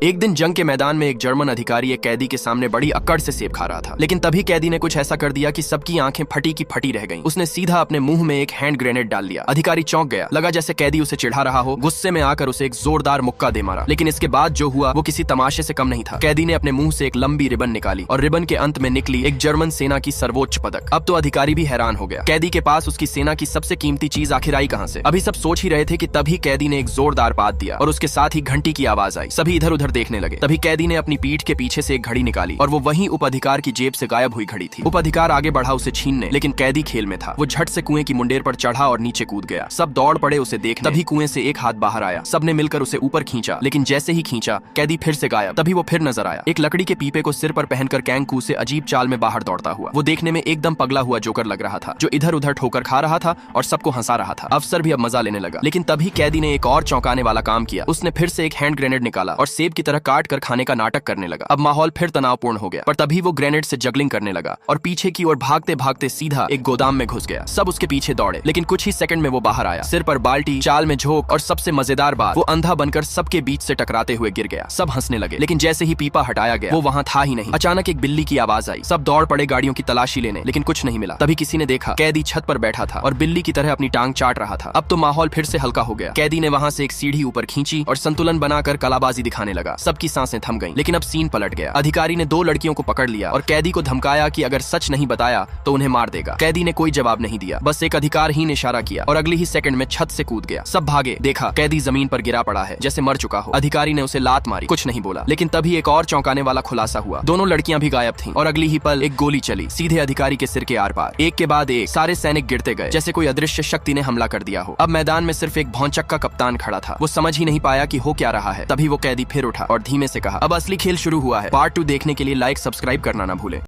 एक दिन जंग के मैदान में एक जर्मन अधिकारी एक कैदी के सामने बड़ी अक्कड़ से सेब खा रहा था, लेकिन तभी कैदी ने कुछ ऐसा कर दिया कि सबकी आंखें फटी की फटी रह गईं। उसने सीधा अपने मुंह में एक हैंड ग्रेनेड डाल दिया। अधिकारी चौंक गया, लगा जैसे कैदी उसे चिढ़ा रहा हो। गुस्से में आकर उसे एक जोरदार मुक्का दे मारा, लेकिन इसके बाद जो हुआ वो किसी तमाशे से कम नहीं था। कैदी ने अपने मुंह से एक लंबी रिबन निकाली और रिबन के अंत में निकली एक जर्मन सेना की सर्वोच्च पदक। अब तो अधिकारी भी हैरान हो गया, कैदी के पास उसकी सेना की सबसे कीमती चीज आखिर आई कहां से। अभी सब सोच ही रहे थे कि तभी कैदी ने एक जोरदार बात दिया और उसके साथ ही घंटी की आवाज आई। सभी इधर उधर देखने लगे। तभी कैदी ने अपनी पीठ के पीछे से एक घड़ी निकाली और वो वहीं उपअधिकार की जेब से गायब हुई घड़ी थी। उपअधिकार आगे बढ़ा उसे छीनने, लेकिन कैदी खेल में था। वो झट से कुएं की मुंडेर पर चढ़ा और नीचे कूद गया। सब दौड़ पड़े उसे देखने। तभी कुएं से एक हाथ बाहर आया। सबने मिलकर उसे ऊपर खींचा, लेकिन जैसे ही खींचा कैदी फिर से गायब। तभी वो फिर नजर आया, एक लकड़ी के पीपे को सिर पर पहनकर कैंकू से अजीब चाल में बाहर दौड़ता हुआ। वो देखने में एकदम पगला हुआ जोकर लग रहा था, जो इधर उधर ठोकर खा रहा था और सबको हंसा रहा था। अफसर भी अब मजा लेने लगा। लेकिन तभी कैदी ने एक और चौंकाने वाला काम किया। उसने फिर से एक हैंड ग्रेनेड निकाला और सेब की तरह काट कर खाने का नाटक करने लगा। अब माहौल फिर तनावपूर्ण हो गया, पर तभी वो ग्रेनेड से जगलिंग करने लगा और पीछे की ओर भागते भागते सीधा एक गोदाम में घुस गया। सब उसके पीछे दौड़े, लेकिन कुछ ही सेकंड में वो बाहर आया, सिर पर बाल्टी, चाल में झोंक और सबसे मजेदार बात, वो अंधा बनकर सबके बीच से टकराते हुए गिर गया। सब हंसने लगे, लेकिन जैसे ही पीपा हटाया गया वो वहां था ही नहीं। अचानक एक बिल्ली की आवाज आई। सब दौड़ पड़े गाड़ियों की तलाशी लेने, लेकिन कुछ नहीं मिला। तभी किसी ने देखा कैदी छत पर बैठा था और बिल्ली की तरह अपनी टांग चाट रहा था। अब तो माहौल फिर से हल्का हो गया। कैदी ने वहां से एक सीढ़ी ऊपर खींची और संतुलन बनाकर कलाबाजी दिखाने लगा। सबकी सांसें थम गईं, लेकिन अब सीन पलट गया। अधिकारी ने दो लड़कियों को पकड़ लिया और कैदी को धमकाया कि अगर सच नहीं बताया तो उन्हें मार देगा। कैदी ने कोई जवाब नहीं दिया, बस एक अधिकारहीन इशारा किया और अगले ही सेकंड में छत से कूद गया। सब भागे, देखा कैदी जमीन पर गिरा पड़ा है जैसे मर चुका हो। अधिकारी ने उसे लात मारी, कुछ नहीं बोला, लेकिन तभी एक और चौंकाने वाला खुलासा हुआ। दोनों लड़कियां भी गायब थीं और अगली ही पल एक गोली चली सीधे अधिकारी के सिर के आर पार। एक के बाद एक सारे सैनिक गिरते गए, जैसे कोई अदृश्य शक्ति ने हमला कर दिया हो। अब मैदान में सिर्फ एक भौंचक्का कप्तान खड़ा था। वो समझ ही नहीं पाया कि हो क्या रहा है। तभी वो कैदी फिर उठा और धीमे से कहा, अब असली खेल शुरू हुआ है। पार्ट 2 देखने के लिए लाइक सब्सक्राइब करना ना भूले।